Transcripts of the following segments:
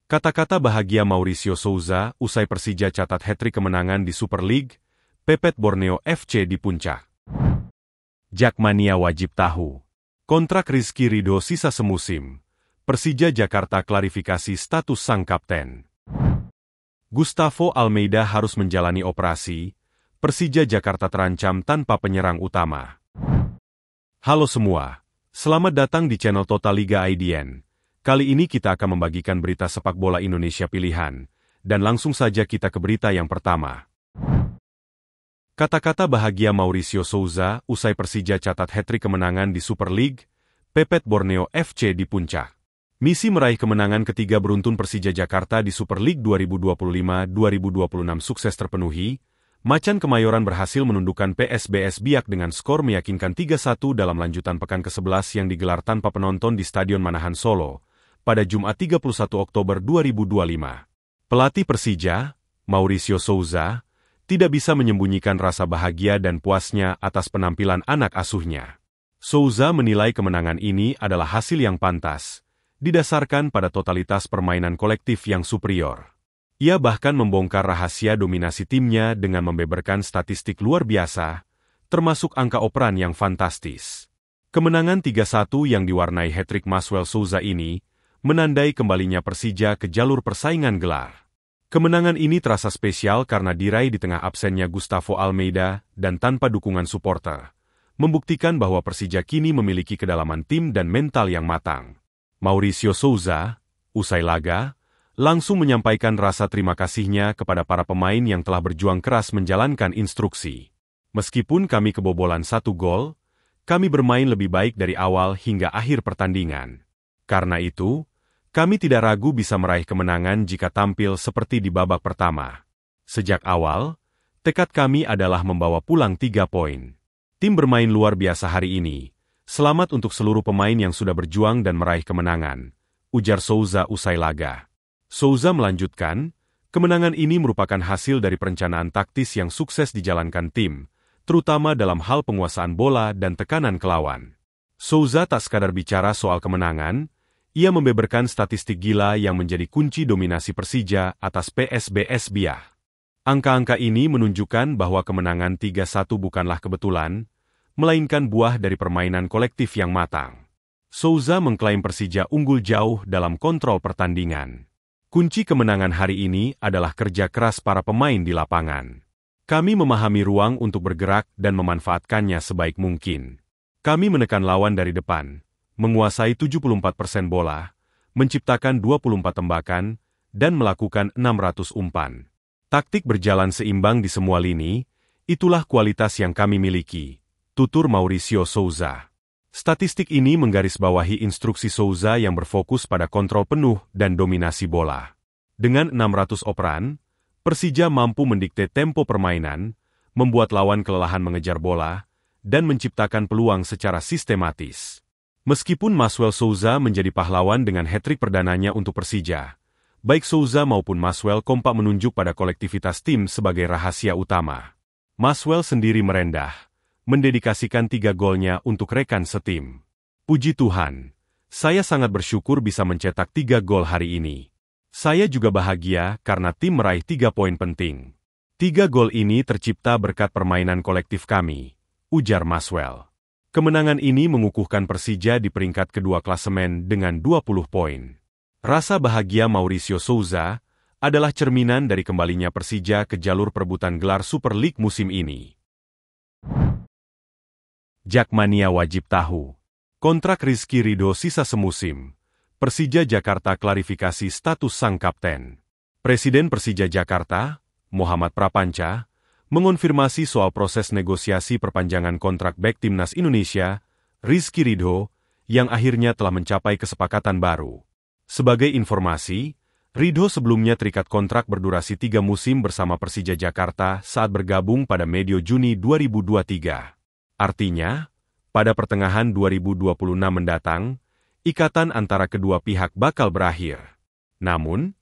Kata-kata bahagia Mauricio Souza usai Persija catat hat-trick kemenangan di Super League, pepet Borneo FC di puncak. Jakmania wajib tahu. Kontrak Rizky Ridho sisa semusim. Persija Jakarta klarifikasi status sang kapten. Gustavo Almeida harus menjalani operasi. Persija Jakarta terancam tanpa penyerang utama. Halo semua, selamat datang di channel Total Liga IDN. Kali ini kita akan membagikan berita sepak bola Indonesia pilihan, dan langsung saja kita ke berita yang pertama. Kata-kata bahagia Mauricio Souza usai Persija catat hat-trick kemenangan di Super League, pepet Borneo FC di puncak. Misi meraih kemenangan ketiga beruntun Persija Jakarta di Super League 2025-2026 sukses terpenuhi. Macan Kemayoran berhasil menundukkan PSBS Biak dengan skor meyakinkan 3-1 dalam lanjutan pekan ke-11 yang digelar tanpa penonton di Stadion Manahan Solo pada Jumat 31 Oktober 2025. Pelatih Persija, Mauricio Souza, tidak bisa menyembunyikan rasa bahagia dan puasnya atas penampilan anak asuhnya. Souza menilai kemenangan ini adalah hasil yang pantas, didasarkan pada totalitas permainan kolektif yang superior. Ia bahkan membongkar rahasia dominasi timnya dengan membeberkan statistik luar biasa, termasuk angka operan yang fantastis. Kemenangan 3-1 yang diwarnai hat-trick Maswell Souza ini, menandai kembalinya Persija ke jalur persaingan gelar. Kemenangan ini terasa spesial karena diraih di tengah absennya Gustavo Almeida dan tanpa dukungan supporter, membuktikan bahwa Persija kini memiliki kedalaman tim dan mental yang matang. Mauricio Souza, usai laga, langsung menyampaikan rasa terima kasihnya kepada para pemain yang telah berjuang keras menjalankan instruksi. Meskipun kami kebobolan 1 gol, kami bermain lebih baik dari awal hingga akhir pertandingan. Karena itu, kami tidak ragu bisa meraih kemenangan jika tampil seperti di babak pertama. Sejak awal, tekad kami adalah membawa pulang 3 poin. Tim bermain luar biasa hari ini. Selamat untuk seluruh pemain yang sudah berjuang dan meraih kemenangan, ujar Souza usai laga. Souza melanjutkan, kemenangan ini merupakan hasil dari perencanaan taktis yang sukses dijalankan tim, terutama dalam hal penguasaan bola dan tekanan ke lawan. Souza tak sekadar bicara soal kemenangan, ia membeberkan statistik gila yang menjadi kunci dominasi Persija atas PSBS Biak. Angka-angka ini menunjukkan bahwa kemenangan 3-1 bukanlah kebetulan, melainkan buah dari permainan kolektif yang matang. Souza mengklaim Persija unggul jauh dalam kontrol pertandingan. Kunci kemenangan hari ini adalah kerja keras para pemain di lapangan. Kami memahami ruang untuk bergerak dan memanfaatkannya sebaik mungkin. Kami menekan lawan dari depan, menguasai 74% bola, menciptakan 24 tembakan, dan melakukan 600 umpan. Taktik berjalan seimbang di semua lini, itulah kualitas yang kami miliki, tutur Mauricio Souza. Statistik ini menggarisbawahi instruksi Souza yang berfokus pada kontrol penuh dan dominasi bola. Dengan 600 operan, Persija mampu mendikte tempo permainan, membuat lawan kelelahan mengejar bola, dan menciptakan peluang secara sistematis. Meskipun Maswell Souza menjadi pahlawan dengan hat-trick perdananya untuk Persija, baik Souza maupun Maswell kompak menunjuk pada kolektivitas tim sebagai rahasia utama. Maswell sendiri merendah, mendedikasikan 3 golnya untuk rekan setim. Puji Tuhan, saya sangat bersyukur bisa mencetak 3 gol hari ini. Saya juga bahagia karena tim meraih 3 poin penting. 3 gol ini tercipta berkat permainan kolektif kami, ujar Maswell. Kemenangan ini mengukuhkan Persija di peringkat kedua klasemen dengan 20 poin. Rasa bahagia Mauricio Souza adalah cerminan dari kembalinya Persija ke jalur perebutan gelar Super League musim ini. Jakmania wajib tahu. Kontrak Rizky Ridho sisa semusim. Persija Jakarta klarifikasi status sang kapten. Presiden Persija Jakarta, Muhammad Prapanca, mengonfirmasi soal proses negosiasi perpanjangan kontrak bek Timnas Indonesia, Rizky Ridho, yang akhirnya telah mencapai kesepakatan baru. Sebagai informasi, Ridho sebelumnya terikat kontrak berdurasi 3 musim bersama Persija Jakarta saat bergabung pada medio Juni 2023. Artinya, pada pertengahan 2026 mendatang, ikatan antara kedua pihak bakal berakhir. Namun,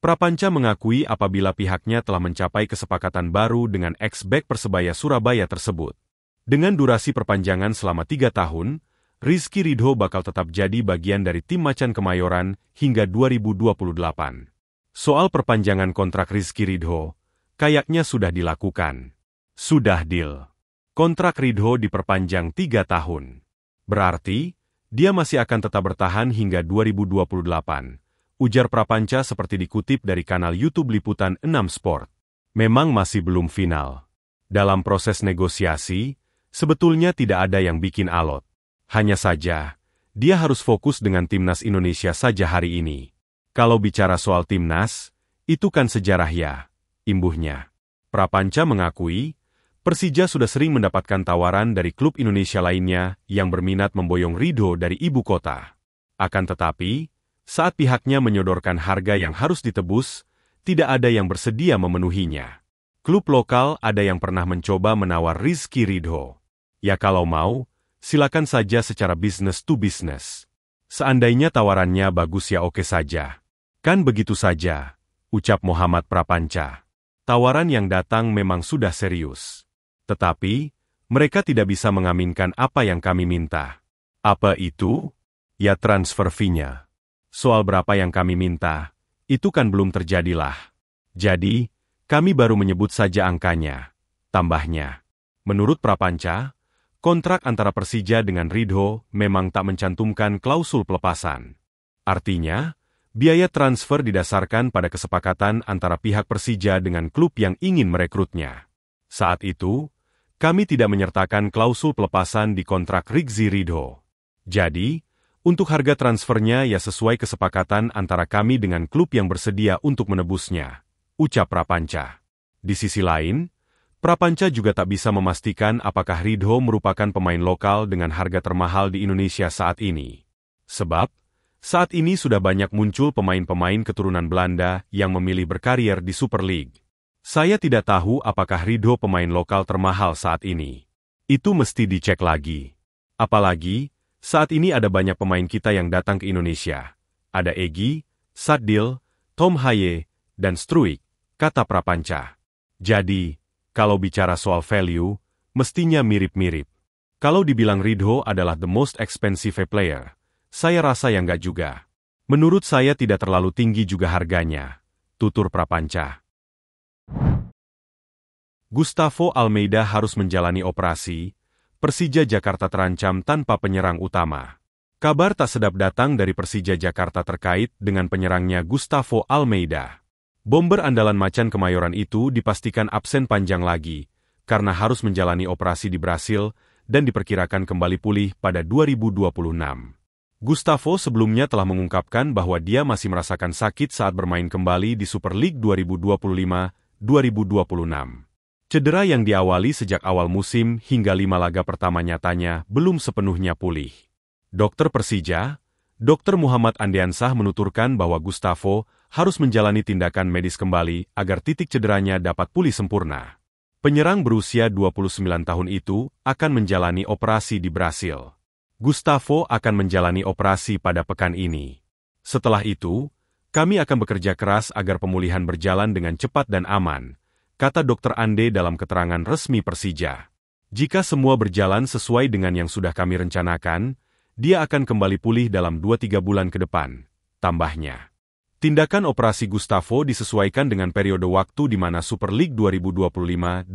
Prapanca mengakui apabila pihaknya telah mencapai kesepakatan baru dengan ex-bek Persebaya Surabaya tersebut. Dengan durasi perpanjangan selama 3 tahun, Rizky Ridho bakal tetap jadi bagian dari tim Macan Kemayoran hingga 2028. Soal perpanjangan kontrak Rizky Ridho, kayaknya sudah dilakukan. Sudah deal. Kontrak Ridho diperpanjang 3 tahun. Berarti, dia masih akan tetap bertahan hingga 2028, ujar Prapanca seperti dikutip dari kanal YouTube Liputan 6 Sport. Memang masih belum final. Dalam proses negosiasi, sebetulnya tidak ada yang bikin alot. Hanya saja, dia harus fokus dengan timnas Indonesia saja hari ini. Kalau bicara soal timnas, itu kan sejarah ya, imbuhnya. Prapanca mengakui, Persija sudah sering mendapatkan tawaran dari klub Indonesia lainnya yang berminat memboyong Ridho dari ibu kota. Akan tetapi, saat pihaknya menyodorkan harga yang harus ditebus, tidak ada yang bersedia memenuhinya. Klub lokal ada yang pernah mencoba menawar Rizky Ridho. Ya kalau mau, silakan saja secara business to business. Seandainya tawarannya bagus ya oke saja. Kan begitu saja, ucap Muhammad Prapanca. Tawaran yang datang memang sudah serius. Tetapi, mereka tidak bisa mengaminkan apa yang kami minta. Apa itu? Ya transfer fee-nya. Soal berapa yang kami minta, itu kan belum terjadilah. Jadi, kami baru menyebut saja angkanya. Tambahnya. Menurut Prapanca, kontrak antara Persija dengan Ridho memang tak mencantumkan klausul pelepasan. Artinya, biaya transfer didasarkan pada kesepakatan antara pihak Persija dengan klub yang ingin merekrutnya. Saat itu, kami tidak menyertakan klausul pelepasan di kontrak Rizky Ridho. Jadi, untuk harga transfernya ya sesuai kesepakatan antara kami dengan klub yang bersedia untuk menebusnya, ucap Prapanca. Di sisi lain, Prapanca juga tak bisa memastikan apakah Ridho merupakan pemain lokal dengan harga termahal di Indonesia saat ini. Sebab, saat ini sudah banyak muncul pemain-pemain keturunan Belanda yang memilih berkarier di Super League. Saya tidak tahu apakah Ridho pemain lokal termahal saat ini. Itu mesti dicek lagi. Apalagi, saat ini ada banyak pemain kita yang datang ke Indonesia. Ada Egy, Sadil, Tom Haye, dan Struijk, kata Prapanca. Jadi, kalau bicara soal value, mestinya mirip-mirip. Kalau dibilang Ridho adalah the most expensive player, saya rasa ya enggak juga. Menurut saya tidak terlalu tinggi juga harganya, tutur Prapanca. Gustavo Almeida harus menjalani operasi, Persija Jakarta terancam tanpa penyerang utama. Kabar tak sedap datang dari Persija Jakarta terkait dengan penyerangnya Gustavo Almeida. Bomber andalan macan Kemayoran itu dipastikan absen panjang lagi, karena harus menjalani operasi di Brasil dan diperkirakan kembali pulih pada 2026. Gustavo sebelumnya telah mengungkapkan bahwa dia masih merasakan sakit saat bermain kembali di Super League 2025-2026. Cedera yang diawali sejak awal musim hingga 5 laga pertama nyatanya belum sepenuhnya pulih. Dokter Persija, Dr. Muhammad Andiansah menuturkan bahwa Gustavo harus menjalani tindakan medis kembali agar titik cederanya dapat pulih sempurna. Penyerang berusia 29 tahun itu akan menjalani operasi di Brasil. Gustavo akan menjalani operasi pada pekan ini. Setelah itu, kami akan bekerja keras agar pemulihan berjalan dengan cepat dan aman, kata Dr. Ande dalam keterangan resmi Persija. Jika semua berjalan sesuai dengan yang sudah kami rencanakan, dia akan kembali pulih dalam 2-3 bulan ke depan, tambahnya. Tindakan operasi Gustavo disesuaikan dengan periode waktu di mana Super League 2025-2026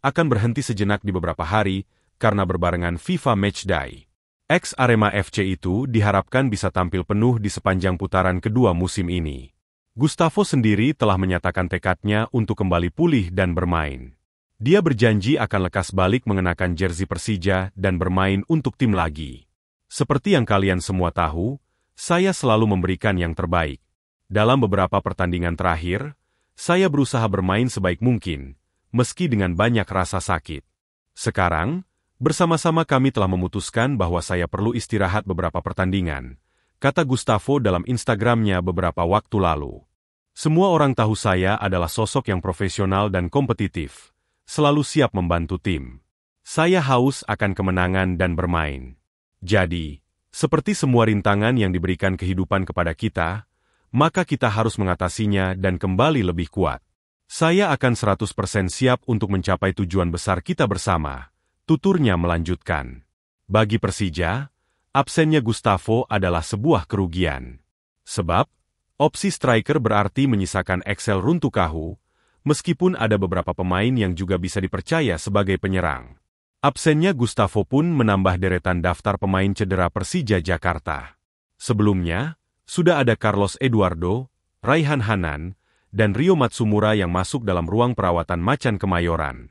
akan berhenti sejenak di beberapa hari, karena berbarengan FIFA Matchday. Ex-Arema FC itu diharapkan bisa tampil penuh di sepanjang putaran kedua musim ini. Gustavo sendiri telah menyatakan tekadnya untuk kembali pulih dan bermain. Dia berjanji akan lekas balik mengenakan jersey Persija dan bermain untuk tim lagi. Seperti yang kalian semua tahu, saya selalu memberikan yang terbaik. Dalam beberapa pertandingan terakhir, saya berusaha bermain sebaik mungkin, meski dengan banyak rasa sakit. Sekarang, bersama-sama kami telah memutuskan bahwa saya perlu istirahat beberapa pertandingan, kata Gustavo dalam Instagramnya beberapa waktu lalu. Semua orang tahu saya adalah sosok yang profesional dan kompetitif, selalu siap membantu tim. Saya haus akan kemenangan dan bermain. Jadi, seperti semua rintangan yang diberikan kehidupan kepada kita, maka kita harus mengatasinya dan kembali lebih kuat. Saya akan 100% siap untuk mencapai tujuan besar kita bersama. Tuturnya melanjutkan. Bagi Persija, absennya Gustavo adalah sebuah kerugian. Sebab, Opsi striker berarti menyisakan Excel runtuh-kahu, meskipun ada beberapa pemain yang juga bisa dipercaya sebagai penyerang. Absennya Gustavo pun menambah deretan daftar pemain cedera Persija Jakarta. Sebelumnya, sudah ada Carlos Eduardo, Raihan Hanan, dan Rio Matsumura yang masuk dalam ruang perawatan Macan Kemayoran.